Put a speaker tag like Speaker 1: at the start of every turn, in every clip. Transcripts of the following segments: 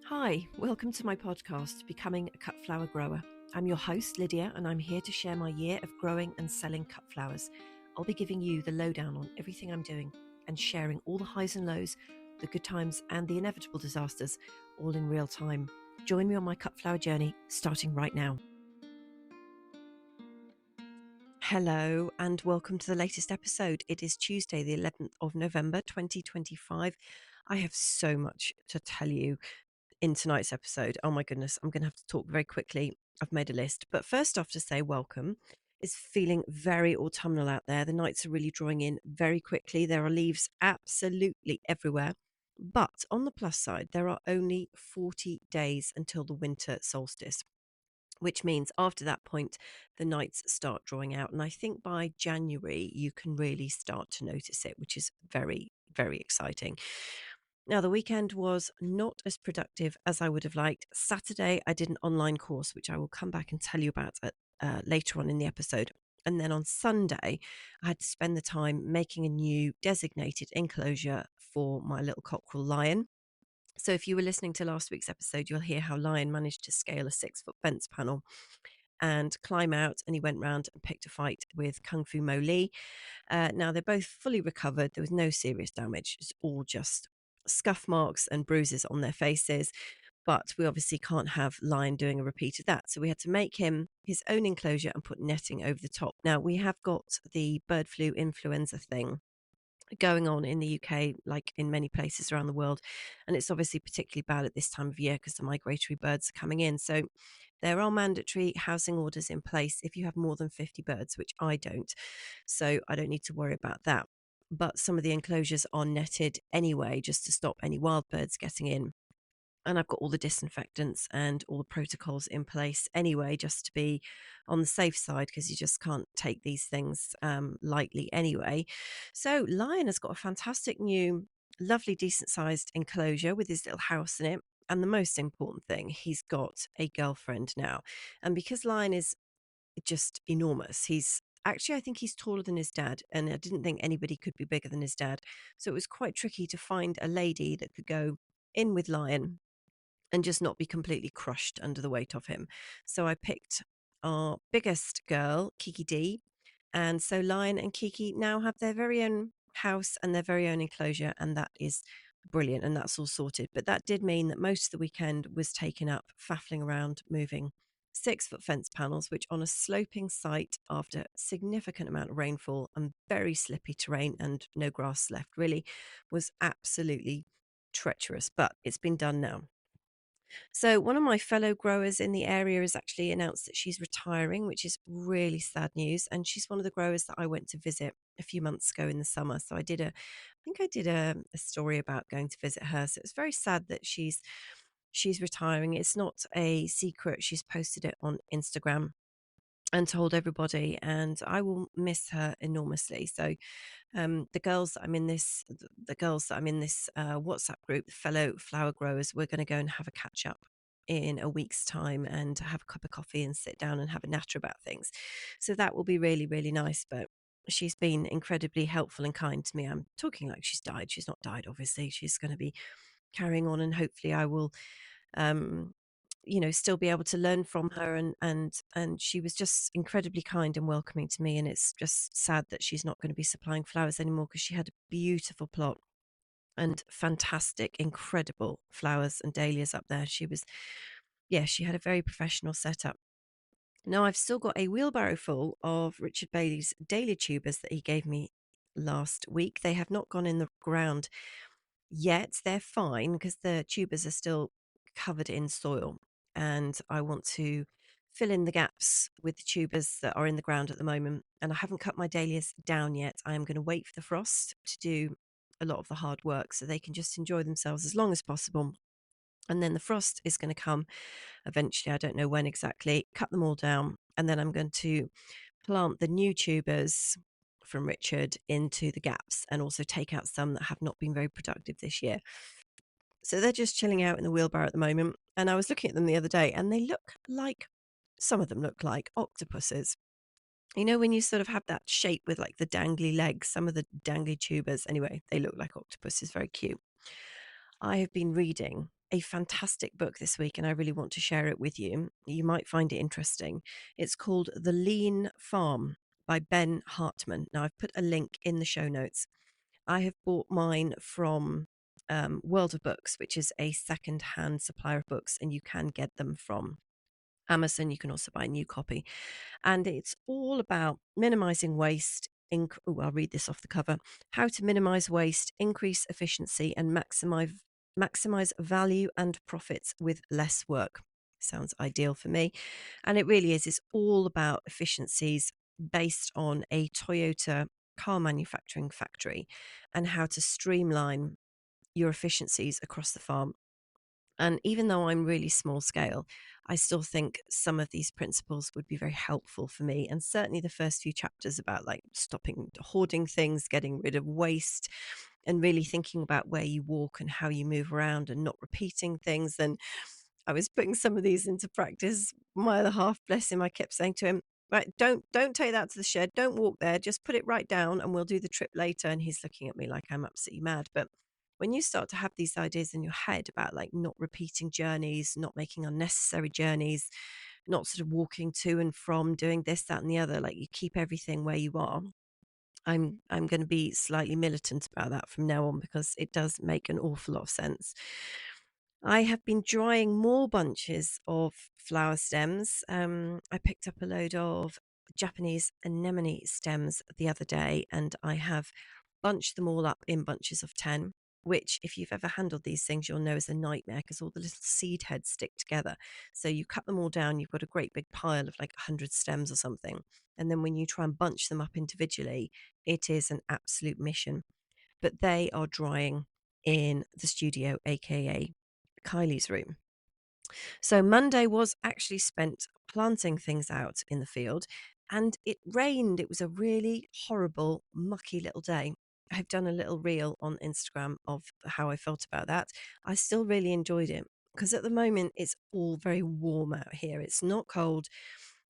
Speaker 1: Hi, welcome to my podcast, Becoming a Cut Flower Grower. I'm your host, Lydia, and I'm here to share my year of growing and selling cut flowers. I'll be giving you the lowdown on everything I'm doing and sharing all the highs and lows, the good times and the inevitable disasters, all in real time. Join me on my cut flower journey, starting right now. Hello, and welcome to the latest episode. It is Tuesday, the 11th of November, 2025. I have so much to tell you in tonight's episode. Oh my goodness, I'm going to have to talk very quickly. I've made a list. But first off, to say welcome. It's feeling very autumnal out there. The nights are really drawing in very quickly. There are leaves absolutely everywhere. But on the plus side, there are only 40 days until the winter solstice, which means after that point, the nights start drawing out. And I think by January, you can really start to notice it, which is very, very exciting. Now, the weekend was not as productive as I would have liked. Saturday, I did an online course, which I will come back and tell you about later on in the episode. And then on Sunday, I had to spend the time making a new designated enclosure for my little cockerel lion. So, if you were listening to last week's episode, you'll hear how Lion managed to scale a 6-foot fence panel and climb out, and he went round and picked a fight with Kung Fu Mo Lee. Now, they're both fully recovered. There was no serious damage. It's all just scuff marks and bruises on their faces. But we obviously can't have Lion doing a repeat of that. So we had to make him his own enclosure and put netting over the top. Now, we have got the bird flu influenza thing going on in the UK, like in many places around the world. And it's obviously particularly bad at this time of year because the migratory birds are coming in. So there are mandatory housing orders in place if you have more than 50 birds, which I don't. So I don't need to worry about that. But some of the enclosures are netted anyway, just to stop any wild birds getting in. And I've got all the disinfectants and all the protocols in place anyway, just to be on the safe side, because you just can't take these things lightly anyway. So Lion has got a fantastic new, lovely, decent sized enclosure with his little house in it. And the most important thing, he's got a girlfriend now. And because Lion is just enormous, I think he's taller than his dad, and I didn't think anybody could be bigger than his dad. So it was quite tricky to find a lady that could go in with Lion and just not be completely crushed under the weight of him. So I picked our biggest girl, Kiki D. And so Lion and Kiki now have their very own house and their very own enclosure, and that is brilliant, and that's all sorted. But that did mean that most of the weekend was taken up faffling around moving 6-foot fence panels, which on a sloping site after significant amount of rainfall and very slippy terrain and no grass left really was absolutely treacherous, but it's been done now. So, one of my fellow growers in the area has actually announced that she's retiring, which is really sad news. And she's one of the growers that I went to visit a few months ago in the summer. So, I did a story about going to visit her. So, it's very sad that she's retiring. It's not a secret. She's posted it on Instagram and told everybody, and I will miss her enormously. So, the girls that I'm in this WhatsApp group, the fellow flower growers, we're going to go and have a catch up in a week's time and have a cup of coffee and sit down and have a natter about things. So that will be really, really nice. But she's been incredibly helpful and kind to me. I'm talking like she's died. She's not died, obviously. She's going to be carrying on, and hopefully I will um still be able to learn from her, and she was just incredibly kind and welcoming to me. And it's just sad that she's not going to be supplying flowers anymore, because she had a beautiful plot and fantastic, incredible flowers and dahlias up there. She had a very professional setup. Now I've still got a wheelbarrow full of Richard Bailey's dahlia tubers that he gave me last week. They have not gone in the ground yet. They're fine because the tubers are still covered in soil, and I want to fill in the gaps with the tubers that are in the ground at the moment. And I haven't cut my dahlias down yet. I am going to wait for the frost to do a lot of the hard work so they can just enjoy themselves as long as possible. And then the frost is going to come eventually. I don't know when exactly. Cut them all down, and then I'm going to plant the new tubers from Richard into the gaps, and also take out some that have not been very productive this year. So they're just chilling out in the wheelbarrow at the moment. And I was looking at them the other day, and some of them look like octopuses. You know, when you sort of have that shape with like the dangly legs, some of the dangly tubers, anyway, they look like octopuses, very cute. I have been reading a fantastic book this week and I really want to share it with you. You might find it interesting. It's called The Lean Farm by Ben Hartman. Now, I've put a link in the show notes. I have bought mine from World of Books, which is a second-hand supplier of books, and you can get them from Amazon. You can also buy a new copy. And it's all about minimizing waste. I'll read this off the cover. How to minimize waste, increase efficiency, and maximize value and profits with less work. Sounds ideal for me. And it really is. It's all about efficiencies based on a Toyota car manufacturing factory and how to streamline your efficiencies across the farm. And even though I'm really small scale, I still think some of these principles would be very helpful for me. And certainly the first few chapters about like stopping hoarding things, getting rid of waste, and really thinking about where you walk and how you move around and not repeating things. And I was putting some of these into practice. My other half, bless him, I kept saying to him, right, don't take that to the shed. Don't walk there. Just put it right down and we'll do the trip later. And he's looking at me like I'm absolutely mad. But when you start to have these ideas in your head about like not repeating journeys, not making unnecessary journeys, not sort of walking to and from, doing this, that, and the other, like you keep everything where you are. I'm going to be slightly militant about that from now on because it does make an awful lot of sense. I have been drying more bunches of flower stems. I picked up a load of Japanese anemone stems the other day and I have bunched them all up in bunches of 10, which, if you've ever handled these things, you'll know is a nightmare because all the little seed heads stick together. So you cut them all down, you've got a great big pile of like 100 stems or something. And then when you try and bunch them up individually, it is an absolute mission. But they are drying in the studio, aka Kylie's room. So Monday was actually spent planting things out in the field and it rained. It was a really horrible, mucky little day. I've done a little reel on Instagram of how I felt about that. I still really enjoyed it because at the moment it's all very warm out here. It's not cold.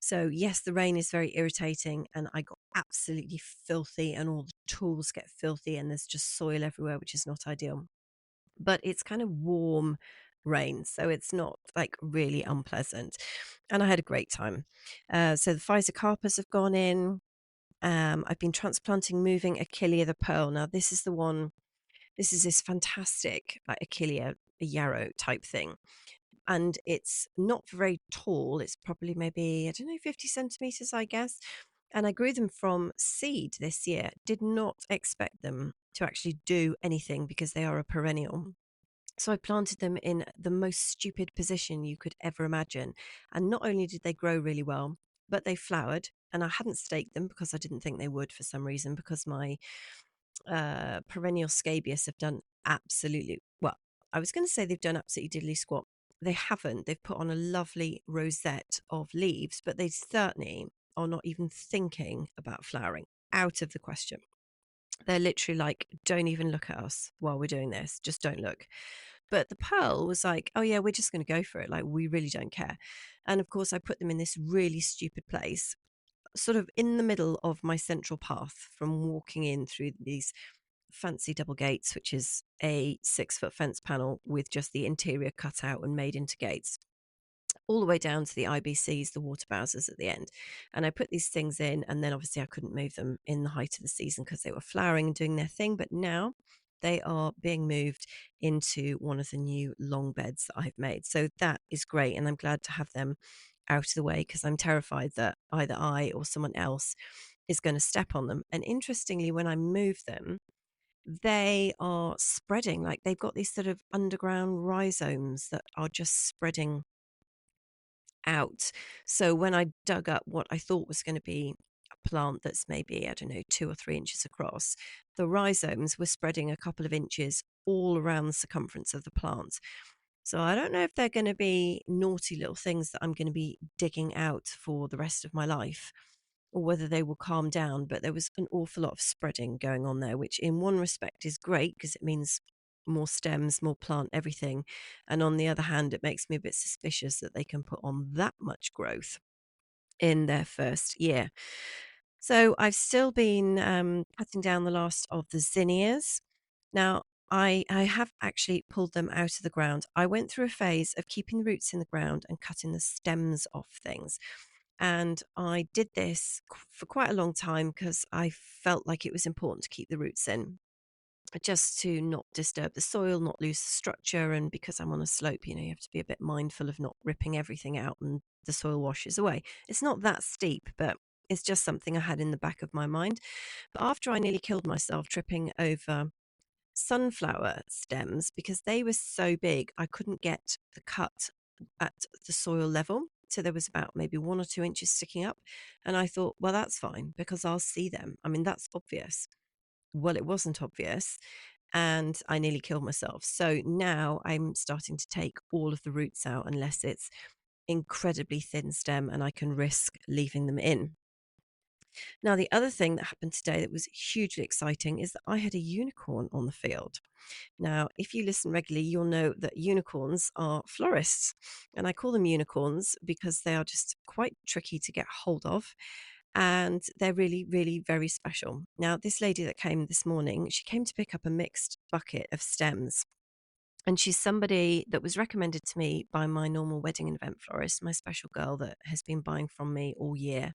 Speaker 1: So, yes, the rain is very irritating and I got absolutely filthy and all the tools get filthy and there's just soil everywhere, which is not ideal, but it's kind of warm rain, so it's not like really unpleasant. And I had a great time. So the physocarpus have gone in. I've been transplanting, moving achillea the pearl. Now this is the one. This is this fantastic like achillea, a yarrow type thing, and it's not very tall. It's probably maybe I don't know 50 centimeters, I guess. And I grew them from seed this year. Did not expect them to actually do anything because they are a perennial. So I planted them in the most stupid position you could ever imagine. And not only did they grow really well, but they flowered. And I hadn't staked them because I didn't think they would for some reason, because my perennial scabious have done absolutely well. I was going to say they've done absolutely diddly squat. They haven't. They've put on a lovely rosette of leaves, but they certainly are not even thinking about flowering. Out of the question. They're literally like, don't even look at us while we're doing this. Just don't look. But the pearl was like, oh yeah, we're just going to go for it. Like, we really don't care. And of course, I put them in this really stupid place, sort of in the middle of my central path from walking in through these fancy double gates, which is a 6-foot fence panel with just the interior cut out and made into gates, all the way down to the IBCs, the water bowsers at the end. And I put these things in, and then obviously I couldn't move them in the height of the season because they were flowering and doing their thing. But now they are being moved into one of the new long beds that I've made. So that is great. And I'm glad to have them out of the way because I'm terrified that either I or someone else is going to step on them. And interestingly, when I move them, they are spreading, like they've got these sort of underground rhizomes that are just spreading out. So when I dug up what I thought was going to be a plant that's maybe, I don't know, 2 or 3 inches across, the rhizomes were spreading a couple of inches all around the circumference of the plant. So I don't know if they're going to be naughty little things that I'm going to be digging out for the rest of my life, or whether they will calm down. But there was an awful lot of spreading going on there, which in one respect is great because it means more stems, more plant, everything. And on the other hand, it makes me a bit suspicious that they can put on that much growth in their first year. So I've still been cutting down the last of the zinnias. Now, I have actually pulled them out of the ground. I went through a phase of keeping the roots in the ground and cutting the stems off things. And I did this for quite a long time because I felt like it was important to keep the roots in, just to not disturb the soil, not lose the structure. And because I'm on a slope, you have to be a bit mindful of not ripping everything out and the soil washes away. It's not that steep, but it's just something I had in the back of my mind. But after I nearly killed myself tripping over sunflower stems because they were so big, I couldn't get the cut at the soil level. So there was about maybe 1 or 2 inches sticking up. And I thought, well, that's fine because I'll see them. I mean, that's obvious. Well, it wasn't obvious. And I nearly killed myself. So now I'm starting to take all of the roots out unless it's incredibly thin stem and I can risk leaving them in. Now, the other thing that happened today that was hugely exciting is that I had a unicorn on the field. Now, if you listen regularly, you'll know that unicorns are florists. And I call them unicorns because they are just quite tricky to get hold of. And they're really, really very special. Now, this lady that came this morning, she came to pick up a mixed bucket of stems. And she's somebody that was recommended to me by my normal wedding and event florist, my special girl that has been buying from me all year.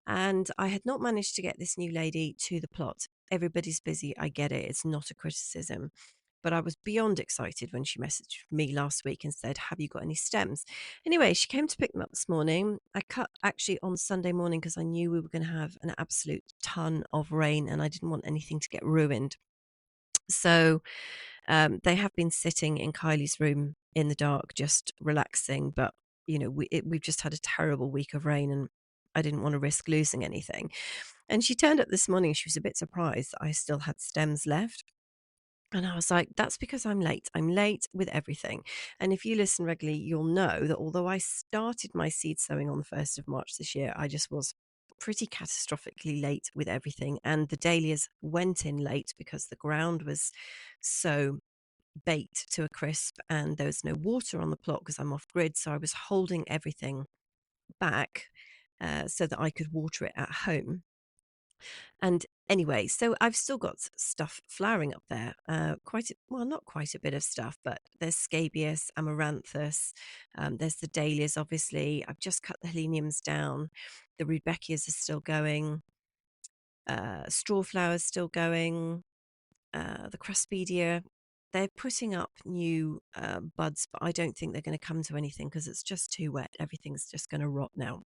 Speaker 1: And I had not managed to get this new lady to the plot. Everybody's busy. I get it. It's not a criticism. But I was beyond excited when she messaged me last week and said, have you got any stems? Anyway, she came to pick them up this morning. I cut actually on Sunday morning because I knew we were going to have an absolute ton of rain and I didn't want anything to get ruined. So they have been sitting in Kylie's room in the dark, just relaxing. But, we've just had a terrible week of rain and I didn't want to risk losing anything. And she turned up this morning. She was a bit surprised that I still had stems left. And I was like, that's because I'm late. I'm late with everything. And if you listen regularly, you'll know that although I started my seed sowing on the 1st of March this year, I just was pretty catastrophically late with everything. And the dahlias went in late because the ground was so baked to a crisp and there was no water on the plot because I'm off grid. So I was holding everything back so that I could water it at home. And anyway, so I've still got stuff flowering up there. Not quite a bit of stuff, but there's scabious, amaranthus. There's the dahlias, obviously. I've just cut the heleniums down. The rudbeckias are still going. Straw flowers still going. The cruspedia. They're putting up new buds, but I don't think they're going to come to anything because it's just too wet. Everything's just going to rot now.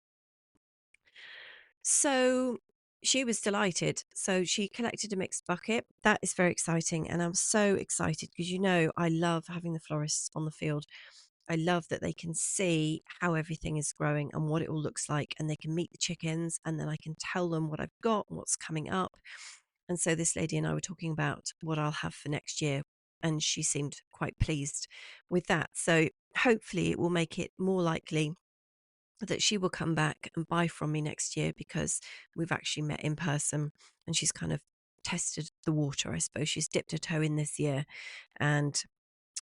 Speaker 1: So she was delighted. So she collected a mixed bucket. That is very exciting. And I'm so excited because, I love having the florists on the field. I love that they can see how everything is growing and what it all looks like. And they can meet the chickens and then I can tell them what I've got and what's coming up. And so this lady and I were talking about what I'll have for next year. And she seemed quite pleased with that. So hopefully it will make it more likely that she will come back and buy from me next year because we've actually met in person and she's kind of tested the water, I suppose. She's dipped her toe in this year. And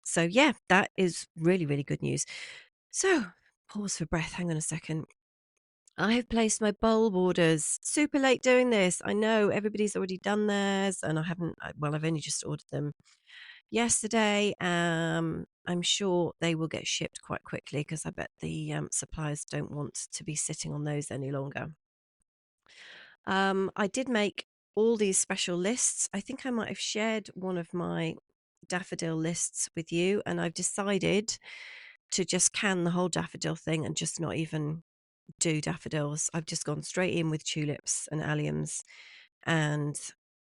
Speaker 1: so, yeah, that is really, really good news. So, pause for breath. Hang on a second. I have placed my bulb orders. Super late doing this. I know everybody's already done theirs and I've only just ordered them yesterday. I'm sure they will get shipped quite quickly because I bet the suppliers don't want to be sitting on those any longer. I did make all these special lists. I think I might have shared one of my daffodil lists with you, and I've decided to just can the whole daffodil thing and just not even do daffodils. I've just gone straight in with tulips and alliums, and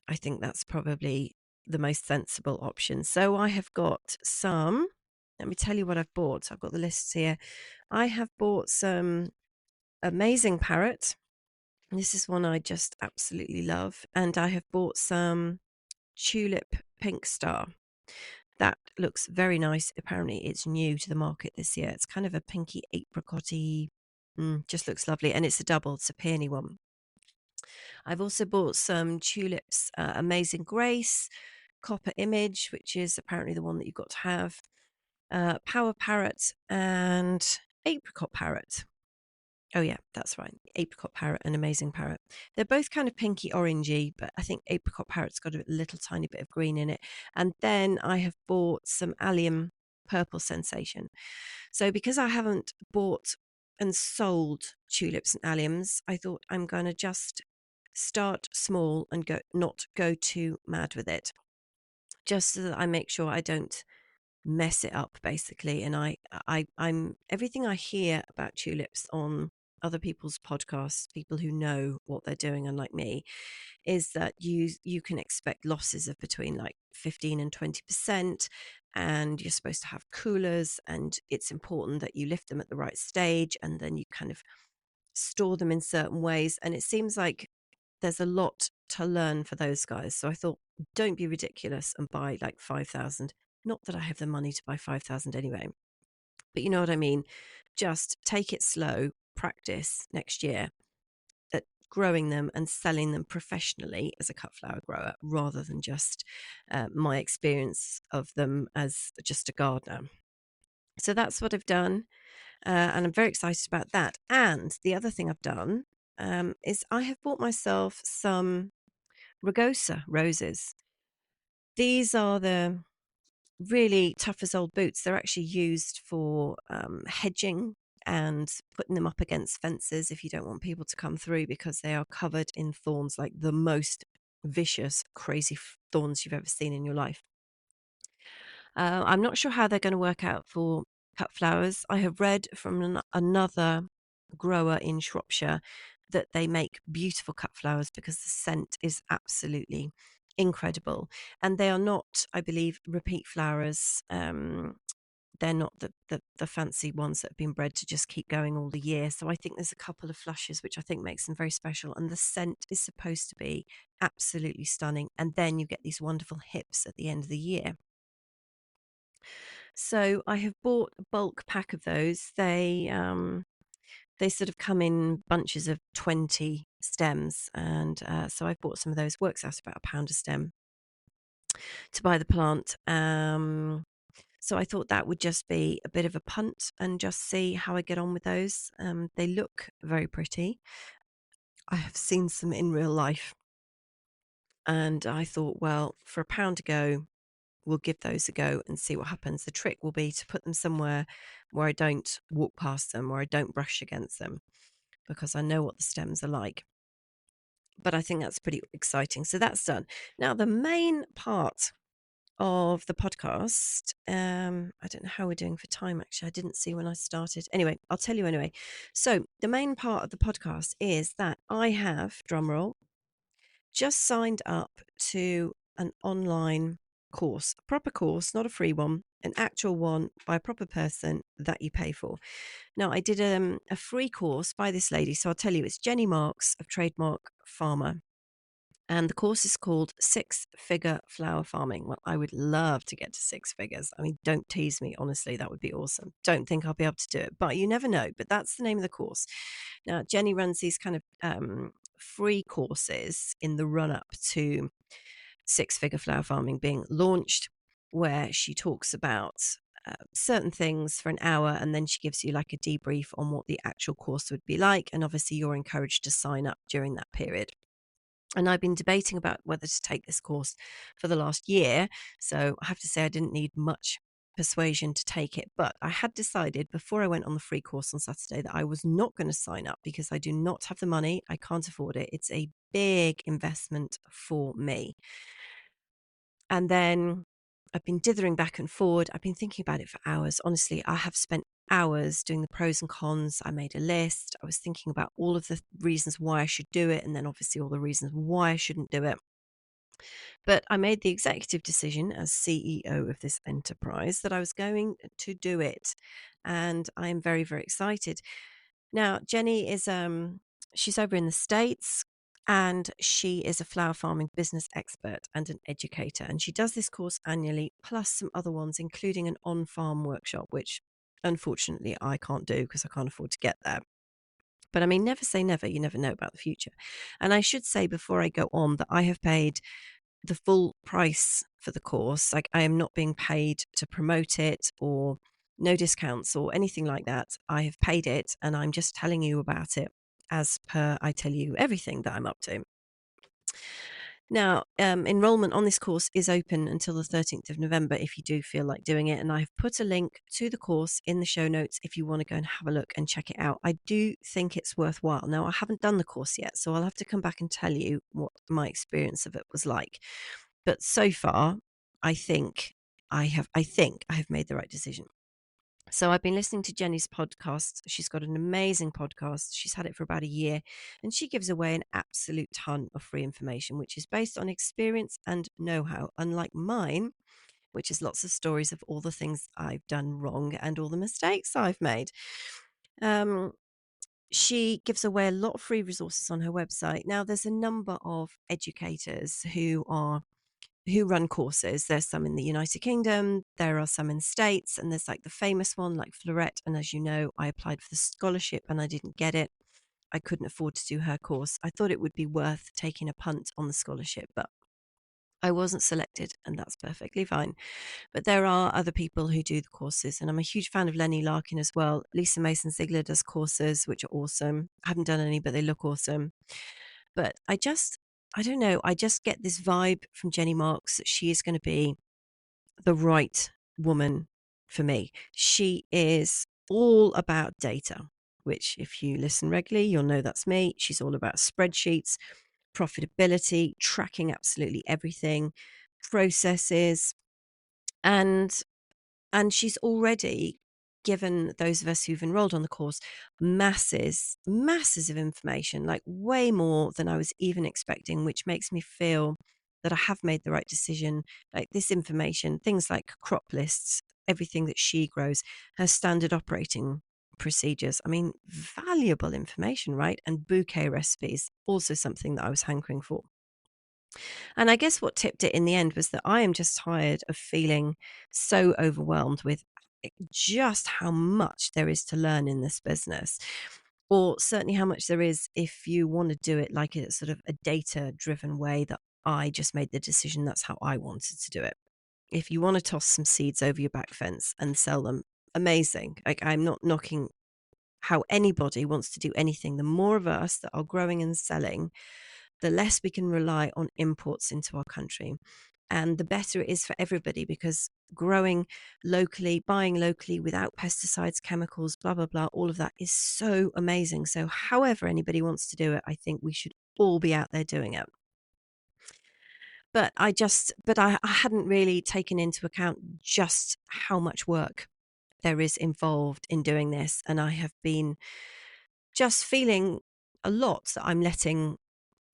Speaker 1: I think that's probably the most sensible option. So I have got some, let me tell you what I've bought. I've got the lists here. I have bought some amazing parrot. This is one I just absolutely love. And I have bought some tulip pink star. That looks very nice. Apparently it's new to the market this year. It's kind of a pinky apricotty, just looks lovely. And it's a double, it's a peony one. I've also bought some tulips, Amazing Grace, Copper Image, which is apparently the one that you've got to have, Power Parrot, and Apricot Parrot. Oh yeah, that's right. Apricot parrot and amazing parrot. They're both kind of pinky orangey, but I think apricot parrot's got a little tiny bit of green in it. And then I have bought some allium purple sensation. So because I haven't bought and sold tulips and alliums, I thought I'm going to just start small and not go too mad with it, just so that I make sure I don't mess it up basically. And I'm everything I hear about tulips on other people's podcasts, people who know what they're doing, unlike me, is that you can expect losses of between like 15 and 20%, and you're supposed to have coolers, and it's important that you lift them at the right stage, and then you kind of store them in certain ways. And it seems like there's a lot to learn for those guys. So I thought, don't be ridiculous and buy like 5,000. Not that I have the money to buy 5,000 anyway, but you know what I mean? Just take it slow, practice next year at growing them and selling them professionally as a cut flower grower, rather than just my experience of them as just a gardener. So that's what I've done. And I'm very excited about that. And the other thing I've done is I have bought myself some rugosa roses. These are the really tough as old boots. They're actually used for hedging and putting them up against fences if you don't want people to come through, because they are covered in thorns, like the most vicious, crazy thorns you've ever seen in your life. I'm not sure how they're going to work out for cut flowers. I have read from another grower in Shropshire that they make beautiful cut flowers because the scent is absolutely incredible. And they are not, I believe, repeat flowers. They're not the fancy ones that have been bred to just keep going all the year. So I think there's a couple of flushes which I think makes them very special. And the scent is supposed to be absolutely stunning. And then you get these wonderful hips at the end of the year. So I have bought a bulk pack of those. They sort of come in bunches of 20 stems, and so I've bought some of those. Works out about £1 a stem to buy the plant. So I thought that would just be a bit of a punt and just see how I get on with those. They look very pretty. I have seen some in real life, and I thought, well, for £1 a go, we'll give those a go and see what happens. The trick will be to put them somewhere where I don't walk past them, where I don't brush against them, because I know what the stems are like. But I think that's pretty exciting. So that's done. Now, the main part of the podcast, I don't know how we're doing for time, actually. I didn't see when I started. Anyway, I'll tell you anyway. So the main part of the podcast is that I have, drumroll, just signed up to an online course, a proper course, not a free one, an actual one by a proper person that you pay for. Now, I did a free course by this lady. So I'll tell you, it's Jenny Marks of Trademark Farmer. And the course is called Six Figure Flower Farming. Well, I would love to get to six figures. I mean, don't tease me. Honestly, that would be awesome. Don't think I'll be able to do it, but you never know. But that's the name of the course. Now, Jenny runs these kind of free courses in the run up to Six Figure Flower Farming being launched, where she talks about certain things for an hour, and then she gives you like a debrief on what the actual course would be like. And obviously, you're encouraged to sign up during that period. And I've been debating about whether to take this course for the last year. So I have to say I didn't need much persuasion to take it. But I had decided before I went on the free course on Saturday that I was not going to sign up because I do not have the money. I can't afford it. It's a big investment for me. And then I've been dithering back and forward. I've been thinking about it for hours. Honestly, I have spent hours doing the pros and cons. I made a list. I was thinking about all of the reasons why I should do it, and then obviously all the reasons why I shouldn't do it. But I made the executive decision as CEO of this enterprise that I was going to do it. And I'm very, very excited. Now, Jenny is she's over in the States, and she is a flower farming business expert and an educator. And she does this course annually, plus some other ones, including an on-farm workshop, which unfortunately I can't do because I can't afford to get there. But I mean, never say never. You never know about the future. And I should say before I go on that I have paid the full price for the course. Like, I am not being paid to promote it or no discounts or anything like that. I have paid it and I'm just telling you about it as per I tell you everything that I'm up to. Now, enrollment on this course is open until the 13th of November if you do feel like doing it. And I've put a link to the course in the show notes if you want to go and have a look and check it out. I do think it's worthwhile. Now, I haven't done the course yet, so I'll have to come back and tell you what my experience of it was like. But so far, I think I have made the right decision. So I've been listening to Jenny's podcast. She's got an amazing podcast. She's had it for about a year, and she gives away an absolute ton of free information, which is based on experience and know-how, unlike mine, which is lots of stories of all the things I've done wrong and all the mistakes I've made. Um, she gives away a lot of free resources on her website. Now, there's a number of educators who run courses. There's some in the United Kingdom, there are some in the States, and there's like the famous one like Florist. And as you know, I applied for the scholarship and I didn't get it. I couldn't afford to do her course. I thought it would be worth taking a punt on the scholarship, but I wasn't selected, and that's perfectly fine. But there are other people who do the courses, and I'm a huge fan of Lenny Larkin as well. Lisa Mason Ziegler does courses, which are awesome. I haven't done any, but they look awesome. But I don't know, I just get this vibe from Jenny Marks that she is going to be the right woman for me. She is all about data, which if you listen regularly, you'll know that's me. She's all about spreadsheets, profitability, tracking absolutely everything, processes, and she's already given those of us who've enrolled on the course masses of information, like way more than I was even expecting, which makes me feel that I have made the right decision. Like this information, things like crop lists, everything that she grows, her standard operating procedures. I mean, valuable information, right? And bouquet recipes, also something that I was hankering for. And I guess what tipped it in the end was that I am just tired of feeling so overwhelmed with just how much there is to learn in this business, or certainly how much there is if you want to do it like a sort of a data driven way that I just made the decision that's how I wanted to do it. If you want to toss some seeds over your back fence and sell them, amazing. Like, I'm not knocking how anybody wants to do anything. The more of us that are growing and selling, the less we can rely on imports into our country. And the better it is for everybody, because growing locally, buying locally without pesticides, chemicals, blah, blah, blah, all of that is so amazing. So, however anybody wants to do it, I think we should all be out there doing it. But I hadn't really taken into account just how much work there is involved in doing this. And I have been just feeling a lot that I'm letting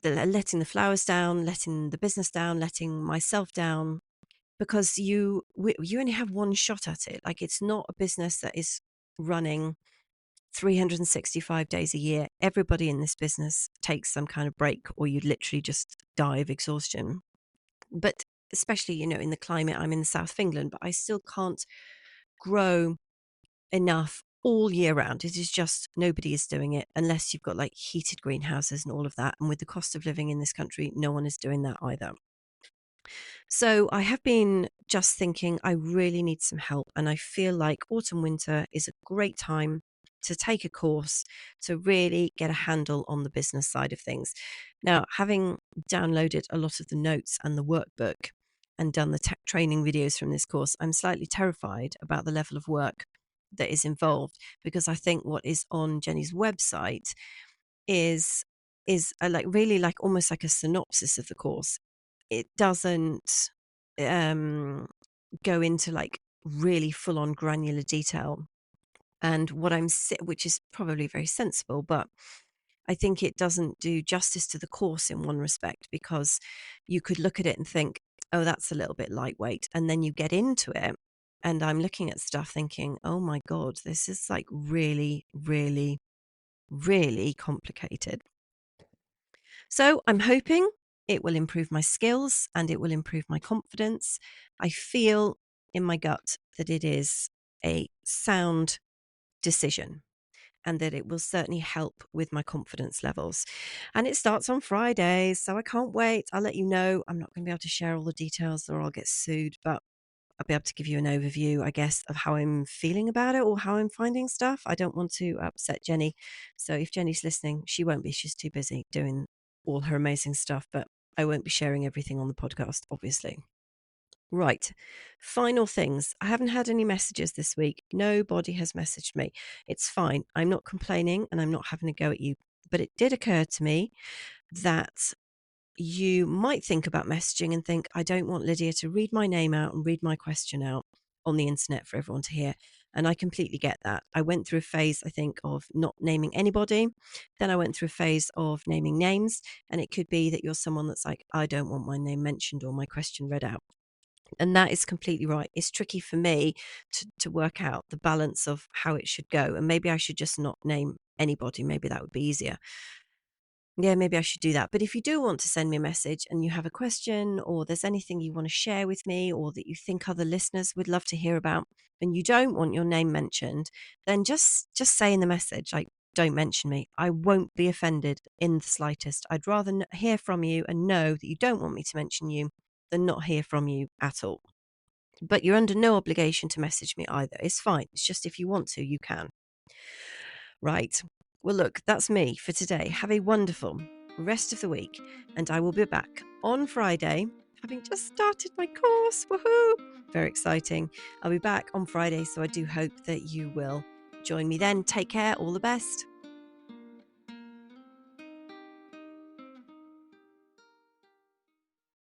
Speaker 1: the flowers down, letting the business down, letting myself down, because you only have one shot at it. Like, it's not a business that is running 365 days a year. Everybody in this business takes some kind of break, or you'd literally just die of exhaustion. But especially, in the climate, I'm in the south of England, but I still can't grow enough all year round. It is just nobody is doing it unless you've got like heated greenhouses and all of that. And with the cost of living in this country, no one is doing that either. So I have been just thinking I really need some help. And I feel like autumn winter is a great time to take a course to really get a handle on the business side of things. Now, having downloaded a lot of the notes and the workbook and done the tech training videos from this course, I'm slightly terrified about the level of work that is involved, because I think what is on Jenny's website is like really like almost like a synopsis of the course. It doesn't um go into like really full on granular detail, and which is probably very sensible, but I think it doesn't do justice to the course in one respect, because you could look at it and think, oh, that's a little bit lightweight. And then you get into it, and I'm looking at stuff thinking, oh my God, this is like really, really, really complicated. So I'm hoping it will improve my skills and it will improve my confidence. I feel in my gut that it is a sound decision, and that it will certainly help with my confidence levels. And it starts on Friday, so I can't wait. I'll let you know. I'm not going to be able to share all the details or I'll get sued, but I'll be able to give you an overview, I guess, of how I'm feeling about it or how I'm finding stuff. I don't want to upset Jenny. So if Jenny's listening, she won't be. She's too busy doing all her amazing stuff, but I won't be sharing everything on the podcast, obviously. Right. Final things. I haven't had any messages this week. Nobody has messaged me. It's fine. I'm not complaining and I'm not having a go at you. But it did occur to me that you might think about messaging and think, I don't want Lydia to read my name out and read my question out on the internet for everyone to hear. And I completely get that. I went through a phase, I think, of not naming anybody. Then I went through a phase of naming names. And it could be that you're someone that's like, I don't want my name mentioned or my question read out. And that is completely right. It's tricky for me to work out the balance of how it should go. And maybe I should just not name anybody. Maybe that would be easier. Yeah, maybe I should do that. But if you do want to send me a message and you have a question or there's anything you want to share with me or that you think other listeners would love to hear about and you don't want your name mentioned, then just say in the message, like, don't mention me. I won't be offended in the slightest. I'd rather hear from you and know that you don't want me to mention you than not hear from you at all. But you're under no obligation to message me either. It's fine. It's just if you want to, you can. Right. Well, look, that's me for today. Have a wonderful rest of the week, and I will be back on Friday, having just started my course. Woohoo! Very exciting. I'll be back on Friday, so I do hope that you will join me then. Take care. All the best.